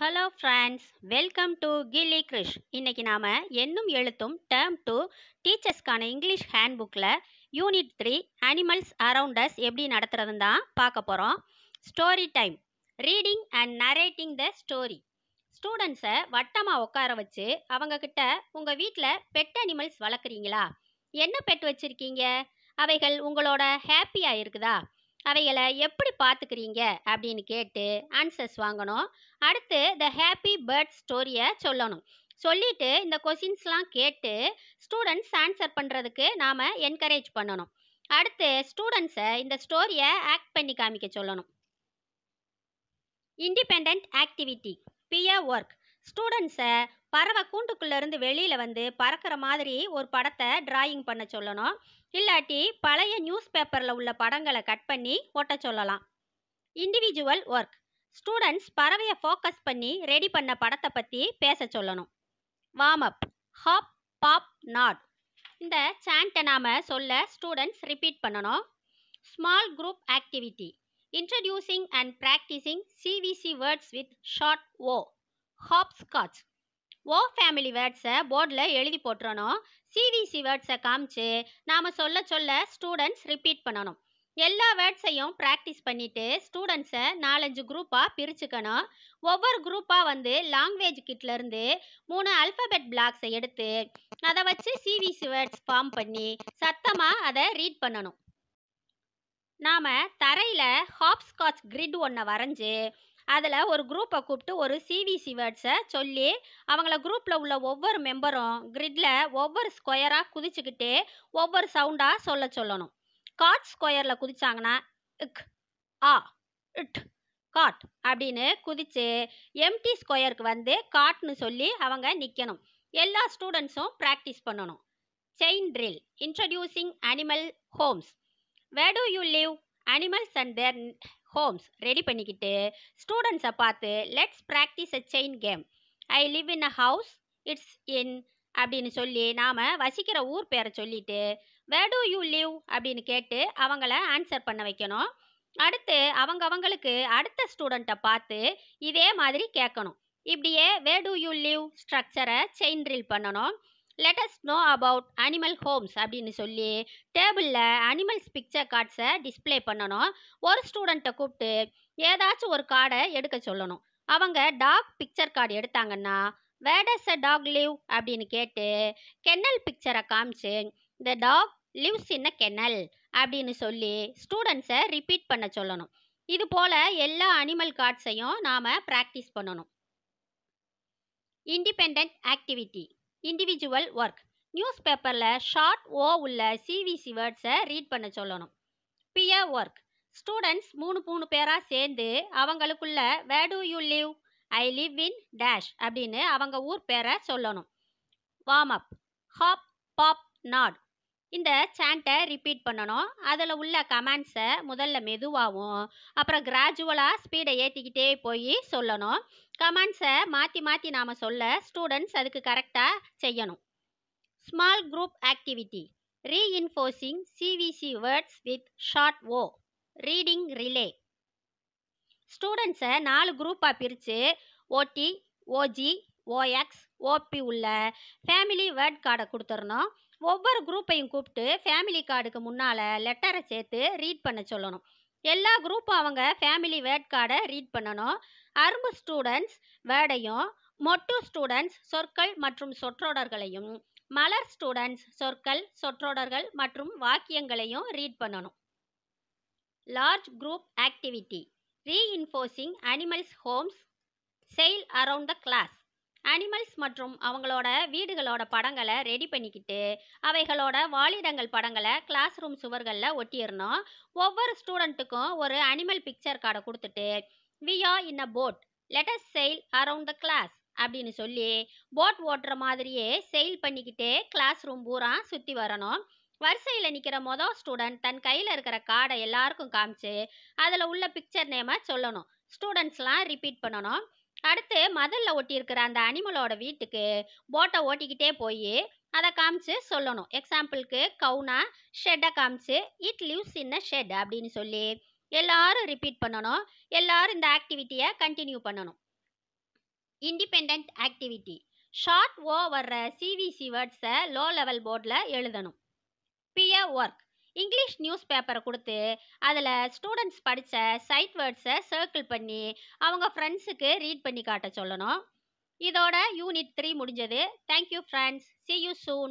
Hello friends, welcome to Gilli Krish. இன்னைக்கு நாம எண்ணும் எழுத்தும் டேர்ம் 2 டீச்சர்ஸ்க்கான இங்கிலீஷ் ஹேண்ட்புக்கில் யூனிட் 3 அனிமல்ஸ் அரவுண்ட் அஸ் எப்படி நடத்துறதுன்னு தான் பார்க்க போகிறோம். Story time. Reading and narrating the story. ஸ்டூடெண்ட்ஸை வட்டமாக உட்கார வச்சு அவங்கக்கிட்ட உங்கள் வீட்டில் பெட் அனிமல்ஸ் வளர்க்குறீங்களா? என்ன பெட் வச்சுருக்கீங்க? அவைகள் உங்களோட ஹாப்பியாக இருக்குதா? அவைகளை எப்படி பார்த்துக்கிறீங்க அப்படின்னு கேட்டு ஆன்சர்ஸ் வாங்கணும். அடுத்து த ஹாப்பி பேர்ட் ஸ்டோரியை சொல்லணும். சொல்லிட்டு இந்த கொஷின்ஸ்லாம் கேட்டு ஸ்டூடெண்ட்ஸ் ஆன்சர் பண்ணுறதுக்கு நாம் என்கரேஜ் பண்ணணும். அடுத்து ஸ்டூடெண்ட்ஸை இந்த ஸ்டோரியை ஆக்ட் பண்ணி காமிக்க சொல்லணும். Independent activity. Pair work. ஸ்டூடெண்ட்ஸை பறவை கூண்டுக்குள்ளேருந்து வெளியில் வந்து பறக்கிற மாதிரி ஒரு படத்தை டிராயிங் பண்ண சொல்லணும். இல்லாட்டி பழைய நியூஸ் பேப்பரில் உள்ள படங்களை கட் பண்ணி ஒட்ட சொல்லலாம். Individual work. ஸ்டூடெண்ட்ஸ் பறவையை ஃபோக்கஸ் பண்ணி ரெடி பண்ண படத்தை பற்றி பேச சொல்லணும். Warm up. Hop, pop, not. இந்த சாண்ட்டை நாம் சொல்ல ஸ்டூடெண்ட்ஸ் ரிப்பீட் பண்ணணும். Small group activity. Introducing and practising CVC words with short O. Hopscotch. O family வேர்ட்ஸை போர்டில் எழுதி போட்டுறணும். சிவிசி வேர்ட்ஸை காமிச்சு நாம் சொல்ல ஸ்டூடெண்ட்ஸ் ரிப்பீட் பண்ணணும். எல்லா வேர்ட்ஸையும் ப்ராக்டிஸ் பண்ணிவிட்டு ஸ்டூடெண்ட்ஸை 4-5 குரூப்பாக பிரிச்சுக்கணும். ஒவ்வொரு குரூப்பாக வந்து லாங்குவேஜ் கிட்லேருந்து 3 அல்ஃபபெட் பிளாக்ஸை எடுத்து அதை வச்சு சிவிசி வேர்ட்ஸ் ஃபார்ம் பண்ணி சத்தமாக அதை ரீட் பண்ணணும். நாம் தரையில் ஹாப்ஸ்காட்ச் கிரிட் ஒன்றை வரைஞ்சி அதில் ஒரு குரூப்பை கூப்பிட்டு ஒரு சிவிசி வேர்ட்ஸை சொல்லி அவங்கள குரூப்பில் உள்ள ஒவ்வொரு மெம்பரும் கிரிட்டில் ஒவ்வொரு ஸ்கொயராக குதிச்சுக்கிட்டே ஒவ்வொரு சவுண்டாக சொல்லணும். காட் ஸ்கொயரில் குதிச்சாங்கன்னா இக், ஆ, இட், காட் அப்படின்னு குதித்து எம்டி ஸ்கொயருக்கு வந்து காட்னு சொல்லி அவங்க நிற்கணும். எல்லா ஸ்டூடெண்ட்ஸும் ப்ராக்டிஸ் பண்ணணும். Chain drill. Introducing animal homes. Where do you live? Animals and their homes ready பண்ணிக்கிட்டு ஸ்டூடெண்ட்ஸை பார்த்து let's practice a chain game. I live in a house, it's in அப்படின்னு சொல்லி நாம் வசிக்கிற ஊர் பேரை சொல்லிட்டு வேர் டு யூ லிவ் அப்படின்னு கேட்டு அவங்கள ஆன்சர் பண்ண வைக்கணும். அடுத்து அவங்களுக்கு அடுத்த ஸ்டூடெண்ட்டை பார்த்து இதே மாதிரி கேட்கணும். இப்படியே வேர் டு யூ லிவ் ஸ்ட்ரக்சரை செயின் ட்ரில் பண்ணணும். Let us know about animal homes அப்படின்னு சொல்லி டேபிளில் அனிமல்ஸ் பிக்சர் கார்ட்ஸை டிஸ்பிளே பண்ணணும். ஒரு ஸ்டூடெண்ட்டை கூப்பிட்டு ஏதாச்சும் ஒரு கார்டை எடுக்க சொல்லணும். அவங்க டாக் பிக்சர் கார்டு எடுத்தாங்கன்னா வேர் டஸ் அ டாக் லிவ் அப்படின்னு கேட்டு கென்னல் பிக்சரை காமிச்சு the dog lives in a kennel அப்படின்னு சொல்லி ஸ்டூடெண்ட்ஸை ரிப்பீட் பண்ண சொல்லணும். இது போல் எல்லா அனிமல் கார்ட்ஸையும் நாம் ப்ராக்டிஸ் பண்ணணும். Independent activity. Individual work. News பேப்பரில் ஷார்ட் ஓ உள்ள சிவிசி வேர்ட்ஸை ரீட் பண்ண சொல்லணும். Pier work. ஸ்டூடெண்ட்ஸ் 3 பேராக சேர்ந்து அவங்களுக்குள்ள where do you live? I live in dash அப்படின்னு அவங்க ஊர் பேரை சொல்லணும். Warm up. Hop, pop, not. இந்த சாண்ட்டை ரிப்பீட் பண்ணணும். அதில் உள்ள கமெண்ட்ஸை முதல்ல மெதுவாகவும் அப்புறம் கிராஜுவலாக ஸ்பீடை ஏற்றிக்கிட்டே போய் சொல்லணும். கமெண்ட்ஸை மாற்றி நாம் சொல்ல ஸ்டூடெண்ட்ஸ் அதுக்கு கரெக்டாக செய்யணும். Small group activity. Reinforcing CVC words with short O. Reading relay. ஸ்டூடெண்ட்ஸை 4 குரூப்பாக பிரித்து ஓடி, ஓஜி, ஓஎக்ஸ், ஓபி உள்ள ஃபேமிலி வேர்ட் கார்டை கொடுத்துடணும். ஒவ்வொரு குரூப்பையும் கூப்பிட்டு ஃபேமிலி கார்டுக்கு முன்னால் லெட்டரை சேர்த்து ரீட் பண்ண சொல்லணும். எல்லா குரூப்பும் அவங்க ஃபேமிலி வேர்ட் கார்டை ரீட் பண்ணணும். அரும்பு ஸ்டூடெண்ட்ஸ் வேர்டையும், மொட்டு ஸ்டூடெண்ட்ஸ் சொற்கள் மற்றும் சொற்றொடர்களையும், மலர் ஸ்டூடெண்ட்ஸ் சொற்கள், சொற்றொடர்கள் மற்றும் வாக்கியங்களையும் ரீட் பண்ணணும். Large group activity. Reinforcing animals homes. Sail around the class. Animals மற்றும் அவங்களோட வீடுகளோட படங்களை ரெடி பண்ணிக்கிட்டு அவைகளோட வாழிடங்கள் படங்களை கிளாஸ் ரூம் சுவர்களில் ஒட்டிடணும். ஒவ்வொரு ஸ்டூடெண்ட்டுக்கும் ஒரு அனிமல் பிக்சர் கார்டை கொடுத்துட்டு we are in a boat, let us sail around the class அப்படின்னு சொல்லி போட் ஓட்டுற மாதிரியே செயில் பண்ணிக்கிட்டே கிளாஸ் ரூம் பூரா சுற்றி வரணும். வரிசையில் நிற்கிற மொதல் ஸ்டூடெண்ட் தன் கையில் இருக்கிற கார்டை எல்லாருக்கும் காமிச்சு அதில் உள்ள பிக்சர் நேமை சொல்லணும். ஸ்டூடெண்ட்ஸ்லாம் ரிப்பீட் பண்ணணும். அடுத்து மதலில் ஒட்டியிருக்கிற அந்த அனிமலோட வீட்டுக்கு போட்டை ஓட்டிக்கிட்டே போய் அதை காமிச்சு சொல்லணும். எக்ஸாம்பிளுக்கு கவுனா ஷெட்டை காமிச்சு it lives in a shed அப்படின்னு சொல்லி எல்லாரும் ரிப்பீட் பண்ணணும். எல்லாரும் இந்த ஆக்டிவிட்டியை கண்டினியூ பண்ணணும். Independent activity. ஷார்ட் ஓ வர்ற சிவிசி வேர்ட்ஸை லோ லெவல் போர்டில் எழுதணும். Pier work. இங்கிலீஷ் நியூஸ் பேப்பரை கொடுத்து அதில் ஸ்டூடெண்ட்ஸ் படித்த சைட் வேர்ட்ஸை சர்க்கிள் பண்ணி அவங்க ஃப்ரெண்ட்ஸுக்கு ரீட் பண்ணி காட்ட சொல்லணும். இதோட யூனிட் 3 முடிஞ்சது. Thank you friends. See you soon.